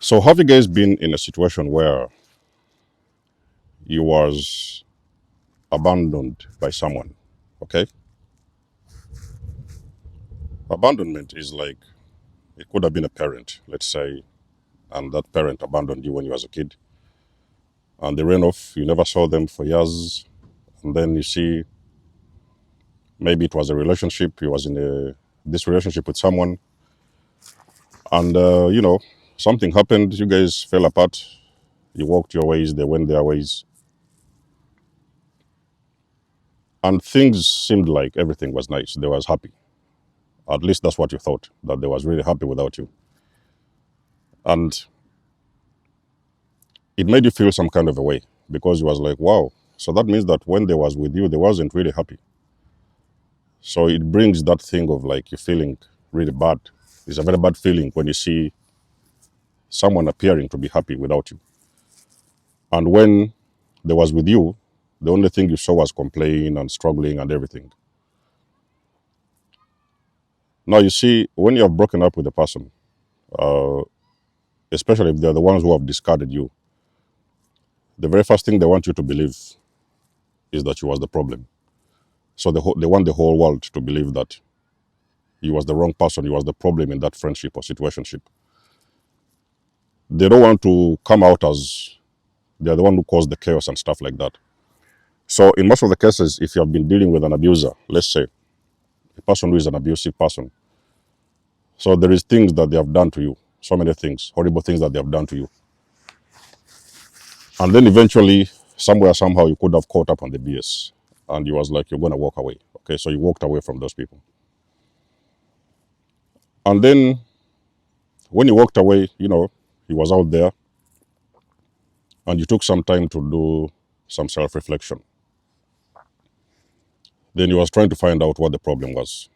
So have you guys been in a situation where you was abandoned by someone? Okay. Abandonment is like, it could have been a parent, let's say, and that parent abandoned you when you was a kid. And they ran off, you never saw them for years. And then you see, maybe it was a relationship, you was in this relationship with someone. And, something happened, you guys fell apart. You walked your ways, they went their ways. And things seemed like everything was nice. They was happy. At least that's what you thought, that they was really happy without you. And it made you feel some kind of a way because you was like, wow. So that means that when they was with you, they wasn't really happy. So it brings that thing of like you feeling really bad. It's a very bad feeling when you see someone appearing to be happy without you. And when they was with you, the only thing you saw was complain and struggling and everything. Now you see, when you have broken up with a person, uh, especially if they're the ones who have discarded you, the very first thing they want you to believe is that you was the problem. So they want the whole world to believe that you was the wrong person, you was the problem in that friendship or situationship. They don't want to come out as they're the one who caused the chaos and stuff like that. So in most of the cases, if you have been dealing with an abuser, let's say, a person who is an abusive person, so there is things that they have done to you, so many things, horrible things that they have done to you. And then eventually, somewhere, somehow, you could have caught up on the BS. And you was like, you're going to walk away. Okay, so you walked away from those people. And then when you walked away, he was out there and you took some time to do some self-reflection. Then you was trying to find out what the problem was.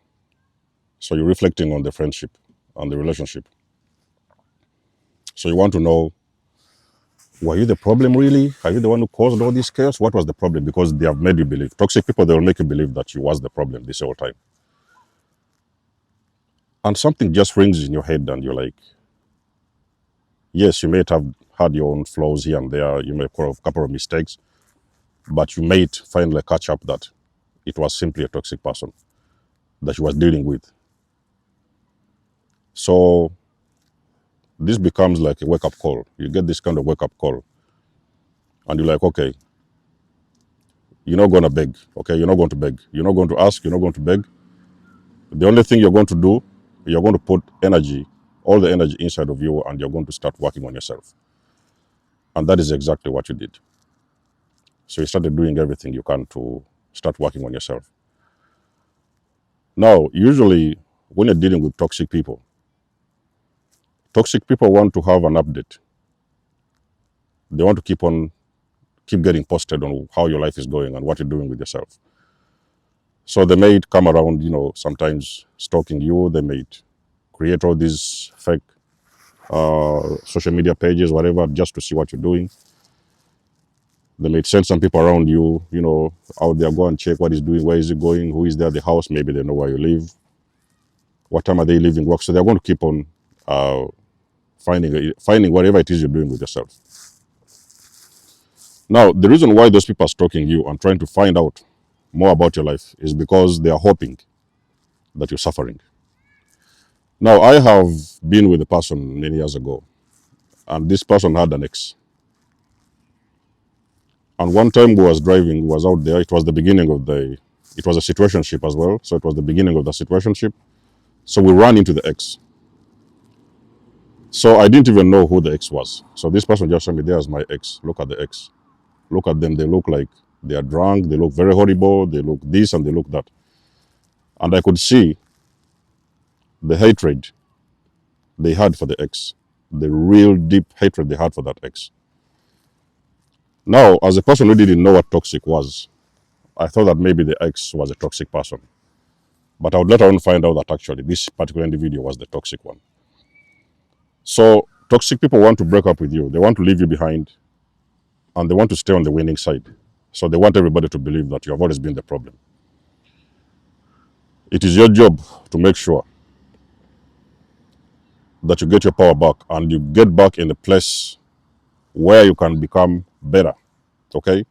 So you're reflecting on the friendship and the relationship. So you want to know, were you the problem really? Are you the one who caused all this chaos? What was the problem? Because they have made you believe. Toxic people, they will make you believe that you was the problem this whole time. And something just rings in your head and you're like, yes, you may have had your own flaws here and there. You may have a couple of mistakes, but you may finally catch up that it was simply a toxic person that you was dealing with. So this becomes like a wake-up call. You get this kind of wake-up call and you're like, okay, you're not going to beg. Okay, you're not going to beg. You're not going to ask. You're not going to beg. The only thing you're going to do, you're going to put energy, all the energy inside of you, and you're going to start working on yourself. And that is exactly what you did. So you started doing everything you can to start working on yourself. Now, usually when you're dealing with toxic people want to have an update. They want to keep getting posted on how your life is going and what you're doing with yourself. So they may come around, sometimes stalking you. They may create all these fake social media pages, whatever, just to see what you're doing. They may send some people around you, out there, go and check what he's doing, where is he going, who is there at the house. Maybe they know where you live, what time are they leaving work. So they're going to keep on finding whatever it is you're doing with yourself. Now, the reason why those people are stalking you and trying to find out more about your life is because they are hoping that you're suffering. Now, I have been with a person many years ago, and this person had an ex. And one time we was driving, we was out there. It was the beginning of it was a situationship as well. So it was the beginning of the situationship. So we ran into the ex. So I didn't even know who the ex was. So this person just showed me, there's my ex. Look at the ex. Look at them. They look like they are drunk. They look very horrible. They look this and they look that. And I could see the hatred they had for the ex, the real deep hatred they had for that ex. Now, as a person who didn't know what toxic was, I thought that maybe the ex was a toxic person. But I would later on find out that actually this particular individual was the toxic one. So toxic people want to break up with you. They want to leave you behind and they want to stay on the winning side. So they want everybody to believe that you have always been the problem. It is your job to make sure that you get your power back and you get back in a place where you can become better. Okay?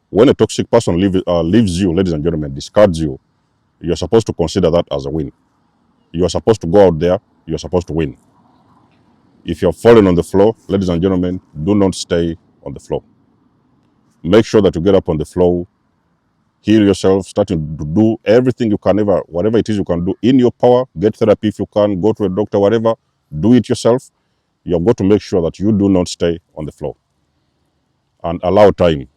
When a toxic person leaves you, ladies and gentlemen, discards you, you're supposed to consider that as a win. You're supposed to go out there, you're supposed to win. If you're falling on the floor, ladies and gentlemen, do not stay on the floor. Make sure that you get up on the floor, heal yourself, start to do everything you can ever, whatever it is you can do in your power. Get therapy if you can, go to a doctor, whatever. Do it yourself. You've got to make sure that you do not stay on the floor and allow time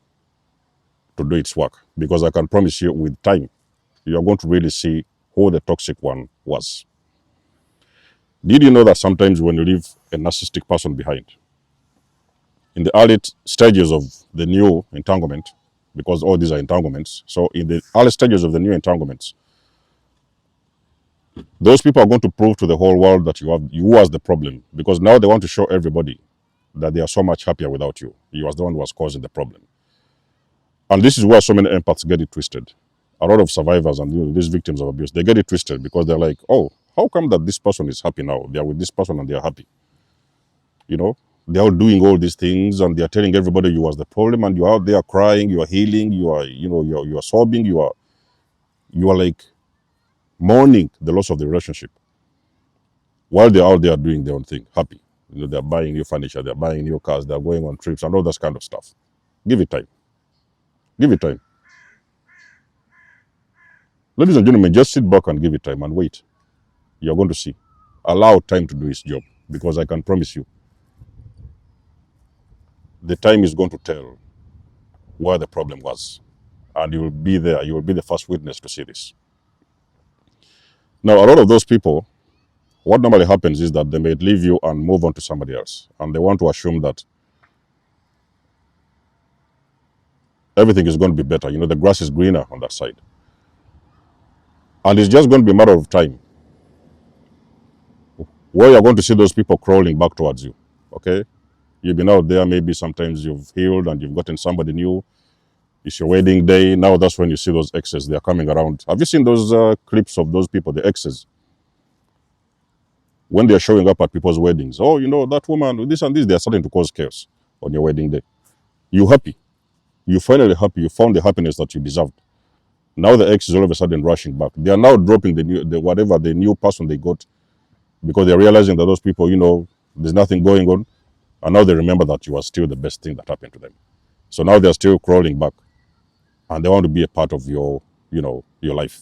to do its work. Because I can promise you, with time, you're going to really see who the toxic one was. Did you know that sometimes when you leave a narcissistic person behind, in the early stages of the new entanglement, because all these are entanglements, so in the early stages of the new entanglements, those people are going to prove to the whole world that you was the problem, because now they want to show everybody that they are so much happier without you. You was the one who was causing the problem. And this is where so many empaths get it twisted. A lot of survivors and these victims of abuse, they get it twisted because they're like, oh, how come that this person is happy now? They are with this person and they are happy. You know, they are doing all these things and they are telling everybody you was the problem, and you are out there crying, you are healing, you are sobbing, you are like mourning the loss of the relationship, while they're out there doing their own thing, happy. They're buying new furniture, they're buying new cars, they're going on trips and all that kind of stuff. Give it time. Give it time. Ladies and gentlemen, just sit back and give it time and wait. You're going to see. Allow time to do its job, because I can promise you, the time is going to tell where the problem was. And you will be there. You will be the first witness to see this. Now, a lot of those people, what normally happens is that they may leave you and move on to somebody else. And they want to assume that everything is going to be better. The grass is greener on that side. And it's just going to be a matter of time where you're going to see those people crawling back towards you. Okay? You've been out there, maybe sometimes you've healed and you've gotten somebody new. It's your wedding day. Now that's when you see those exes. They're coming around. Have you seen those clips of those people, the exes? When they're showing up at people's weddings. Oh, that woman, this and this, they're starting to cause chaos on your wedding day. You happy. You finally happy. You found the happiness that you deserved. Now the ex is all of a sudden rushing back. They are now dropping the new person they got, because they're realizing that those people, there's nothing going on. And now they remember that you are still the best thing that happened to them. So now they're still crawling back. And they want to be a part of your life.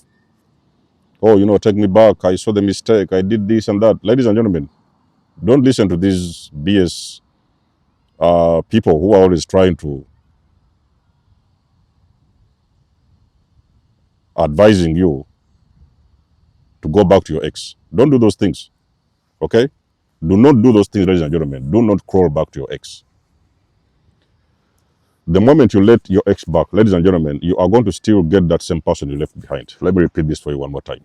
Oh, take me back. I saw the mistake. I did this and that. Ladies and gentlemen, don't listen to these BS people who are always trying to advising you to go back to your ex. Don't do those things. Okay? Do not do those things, ladies and gentlemen. Do not crawl back to your ex. The moment you let your ex back, ladies and gentlemen, you are going to still get that same person you left behind. Let me repeat this for you one more time.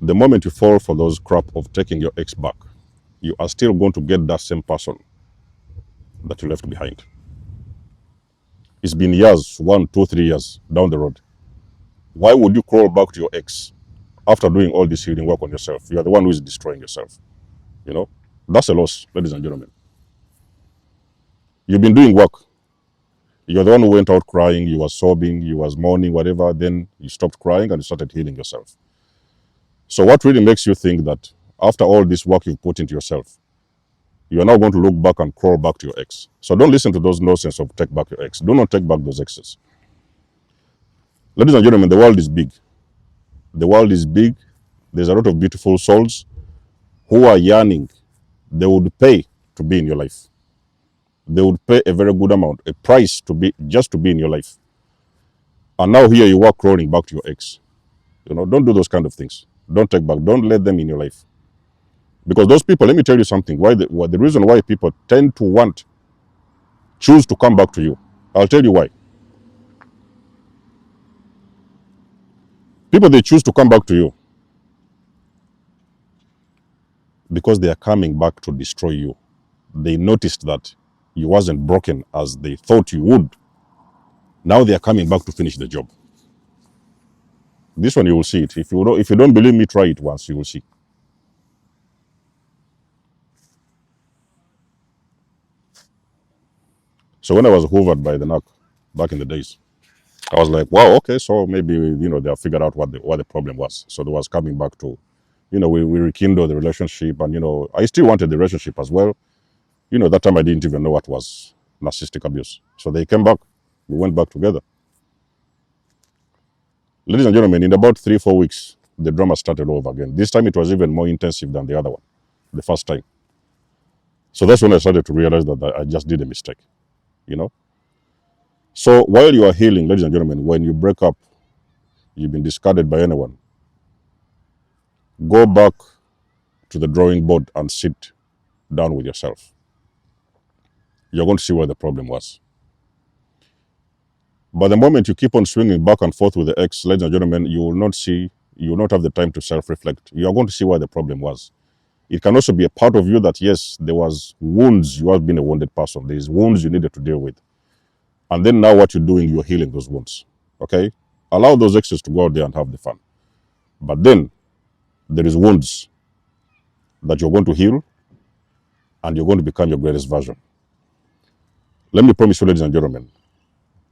The moment you fall for those crap of taking your ex back, you are still going to get that same person that you left behind. It's been years, 1, 2, 3 years down the road. Why would you crawl back to your ex after doing all this healing work on yourself? You are the one who is destroying yourself. That's a loss, ladies and gentlemen. You've been doing work. You're the one who went out crying, you were sobbing, you was mourning, whatever. Then you stopped crying and you started healing yourself. So what really makes you think that after all this work you've put into yourself, you are now going to look back and crawl back to your ex? So don't listen to those nonsense of take back your ex. Do not take back those exes. Ladies and gentlemen, the world is big. The world is big. There's a lot of beautiful souls who are yearning. They would pay to be in your life. They would pay a very good amount, a price to be in your life. And now here you are crawling back to your ex. Don't do those kind of things. Don't take back. Don't let them in your life. Because those people, let me tell you something. The reason why people tend to choose to come back to you. I'll tell you why. People, they choose to come back to you because they are coming back to destroy you. They noticed that you wasn't broken as they thought you would. Now they are coming back to finish the job. This one you will see it. If you don't believe me, try it once. You will see. So when I was hoovered by the knock back in the days, I was like, wow, okay, so maybe they have figured out what the problem was. So they was coming back to, we rekindled the relationship, and I still wanted the relationship as well. That time I didn't even know what was narcissistic abuse. So they came back, we went back together. Ladies and gentlemen, in about 3-4 weeks, the drama started over again. This time it was even more intensive than the other one, the first time. So that's when I started to realize that I just did a mistake, you know. So while you are healing, ladies and gentlemen, when you break up, you've been discarded by anyone, go back to the drawing board and sit down with yourself. You're going to see where the problem was. But the moment you keep on swinging back and forth with the ex, ladies and gentlemen, you will not have the time to self-reflect. You are going to see where the problem was. It can also be a part of you that, yes, there was wounds. You have been a wounded person. There's wounds you needed to deal with. And then now what you're doing, you're healing those wounds. Okay? Allow those exes to go out there and have the fun. But then there is wounds that you're going to heal, and you're going to become your greatest version. Let me promise you, ladies and gentlemen,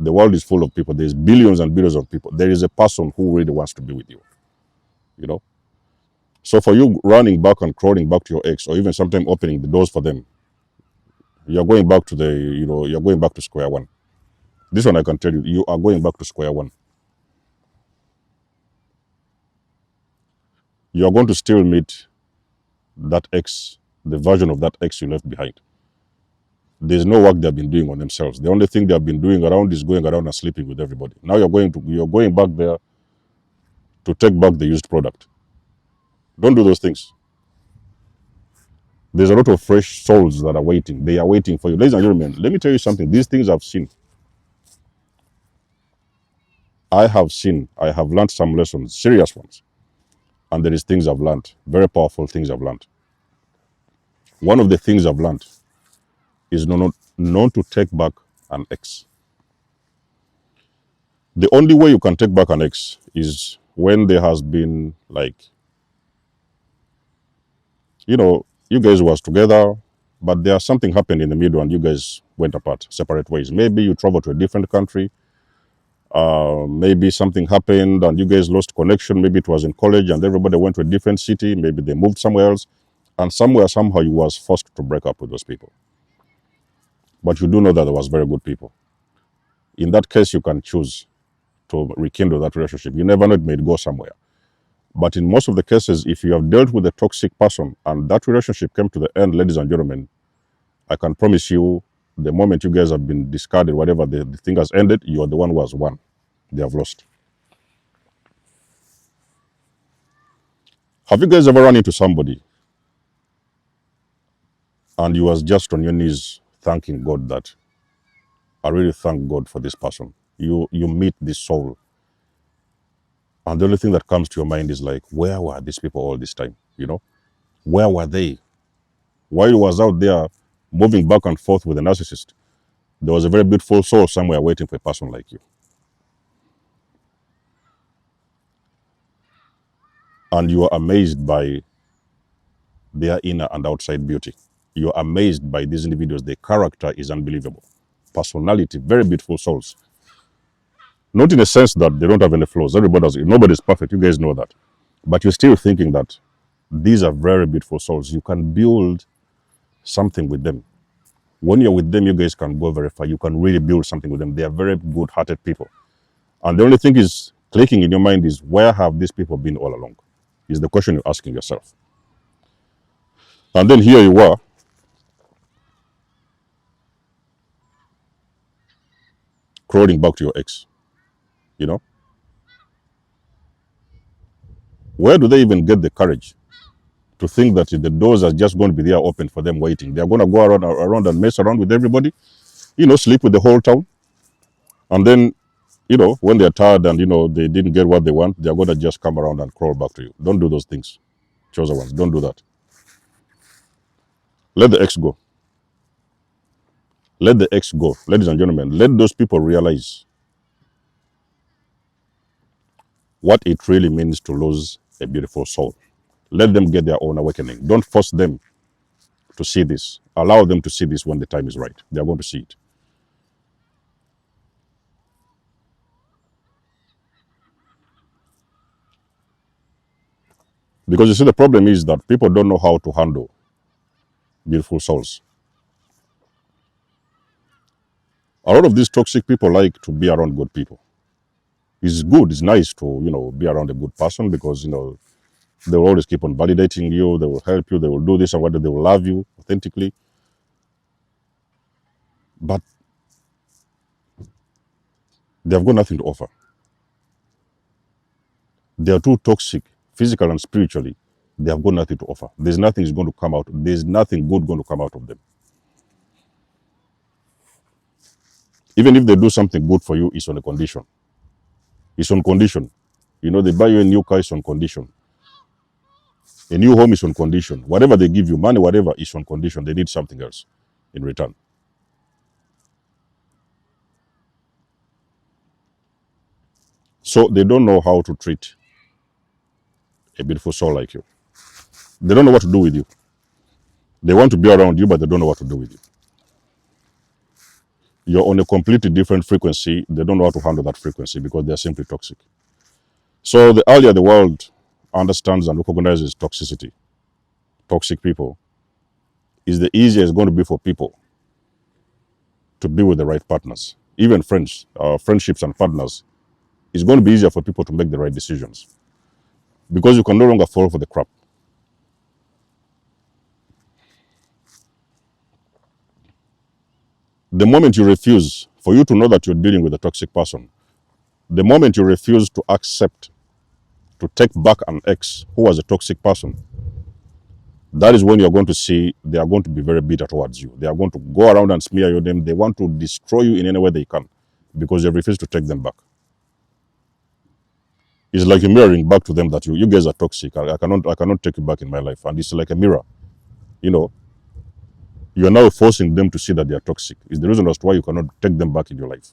the world is full of people. There's billions and billions of people. There is a person who really wants to be with you. You know? So for you running back and crawling back to your ex, or even sometimes opening the doors for them, you're going back to you're going back to square one. This one I can tell you, you are going back to square one. You're going to still meet that ex, the version of that ex you left behind. There's no work they've been doing on themselves. The only thing they've been doing around is going around and sleeping with everybody. Now you're going back there to take back the used product. Don't do those things. There's a lot of fresh souls that are waiting. They are waiting for you. Ladies and gentlemen, let me tell you something. These things I've seen. I have learned some lessons, serious ones. And there is things I've learned, very powerful things I've learned. One of the things I've learned is not to take back an ex. The only way you can take back an ex is when there has been, like, you guys was together, but there's something happened in the middle and you guys went apart, separate ways. Maybe you traveled to a different country. Maybe something happened and you guys lost connection. Maybe it was in college and everybody went to a different city. Maybe they moved somewhere else. And somehow you was forced to break up with those people. But you do know that there was very good people. In that case, you can choose to rekindle that relationship. You never know, it may go somewhere. But in most of the cases, if you have dealt with a toxic person and that relationship came to the end, ladies and gentlemen, I can promise you, the moment you guys have been discarded, whatever the thing has ended, you are the one who has won. They have lost. Have you guys ever run into somebody and you was just on your knees thanking God that I really thank God for this person? You meet this soul, and the only thing that comes to your mind is like, where were these people all this time? Where were they? While you was out there moving back and forth with a narcissist, there was a very beautiful soul somewhere waiting for a person like you. And you are amazed by their inner and outside beauty. You're amazed by these individuals. Their character is unbelievable. Personality, very beautiful souls. Not in a sense that they don't have any flaws. Nobody's perfect. You guys know that. But you're still thinking that these are very beautiful souls. You can build something with them. When you're with them, you guys can go very far. You can really build something with them. They are very good-hearted people. And the only thing is clicking in your mind is, where have these people been all along? Is the question you're asking yourself. And then here you are, crawling back to your ex. Where do they even get the courage to think that the doors are just going to be there open for them waiting? They're going to go around and mess around with everybody, sleep with the whole town. And then, when they're tired and, they didn't get what they want, they're going to just come around and crawl back to you. Don't do those things. Chosen ones, don't do that. Let the ex go. Let the ex go. Ladies and gentlemen, let those people realize what it really means to lose a beautiful soul. Let them get their own awakening. Don't force them to see this. Allow them to see this when the time is right. They are going to see it. Because you see, the problem is that people don't know how to handle beautiful souls. A lot of these toxic people like to be around good people. It's good, it's nice to, be around a good person because, they will always keep on validating you, they will help you, they will do this and whether they will love you authentically. But they have got nothing to offer. They are too toxic, physically and spiritually. They have got nothing to offer. There's nothing is going to come out. There's nothing good going to come out of them. Even if they do something good for you, it's on a condition. It's on condition. They buy you a new car, it's on condition. A new home is on condition. Whatever they give you, money, whatever, is on condition. They need something else in return. So they don't know how to treat a beautiful soul like you. They don't know what to do with you. They want to be around you, but they don't know what to do with you. You're on a completely different frequency. They don't know how to handle that frequency because they're simply toxic. So the earlier the world understands and recognizes toxicity, toxic people, is the easier it's going to be for people to be with the right partners. Even friendships and partners, it's going to be easier for people to make the right decisions because you can no longer fall for the crap. The moment you refuse, for you to know that you're dealing with a toxic person, the moment you refuse to accept, to take back an ex who was a toxic person, that is when you're going to see they are going to be very bitter towards you. They are going to go around and smear your name. They want to destroy you in any way they can because you refuse to take them back. It's like a mirroring back to them that you guys are toxic. I cannot take you back in my life. And it's like a mirror. You are now forcing them to see that they are toxic. It's the reason as to why you cannot take them back in your life.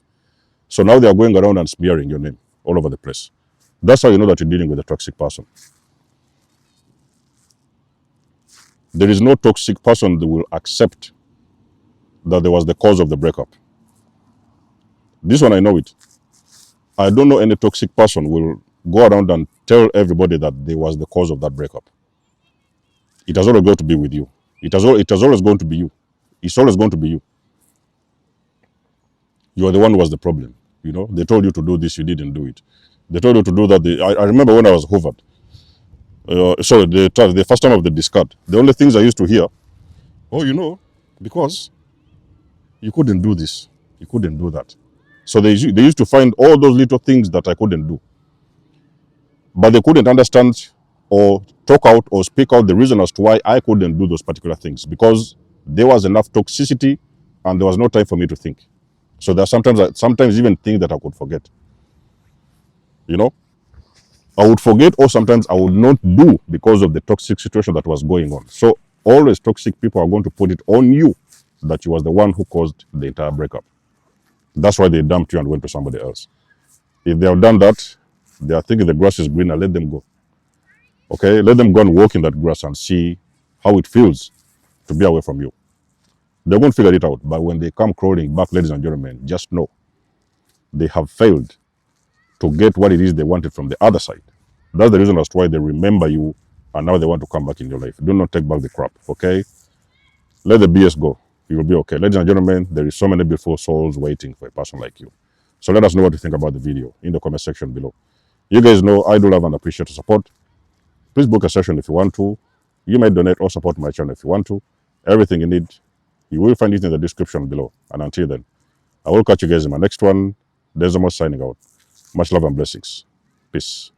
So now they are going around and smearing your name all over the place. That's how you know that you're dealing with a toxic person. There is no toxic person that will accept that there was the cause of the breakup. This one, I know it. I don't know any toxic person will go around and tell everybody that there was the cause of that breakup. It has always got to be with you. It has always going to be you. It's always going to be you. You are the one who was the problem. They told you to do this, you didn't do it. They told you to do that. I remember when I was hovered. The first time of the discard, the only things I used to hear, because you couldn't do this, you couldn't do that. So they used to find all those little things that I couldn't do. But they couldn't understand or talk out or speak out the reason as to why I couldn't do those particular things because there was enough toxicity and there was no time for me to think. So there are sometimes even things that I could forget. I would forget or sometimes I would not do because of the toxic situation that was going on. So always toxic people are going to put it on you that you was the one who caused the entire breakup. That's why they dumped you and went to somebody else. If they have done that, they are thinking the grass is greener, let them go. Okay, let them go and walk in that grass and see how it feels to be away from you. They won't figure it out, but when they come crawling back, ladies and gentlemen, just know they have failed to get what it is they wanted from the other side. That's the reason as to why they remember you and now they want to come back in your life. Do not take back the crap, okay? Let the BS go. You will be okay. Ladies and gentlemen, there is so many beautiful souls waiting for a person like you. So let us know what you think about the video in the comment section below. You guys know I do love and appreciate the support. Please book a session if you want to. You may donate or support my channel if you want to. Everything you need, you will find it in the description below. And until then, I will catch you guys in my next one. There's almost signing out. Much love and blessings. Peace.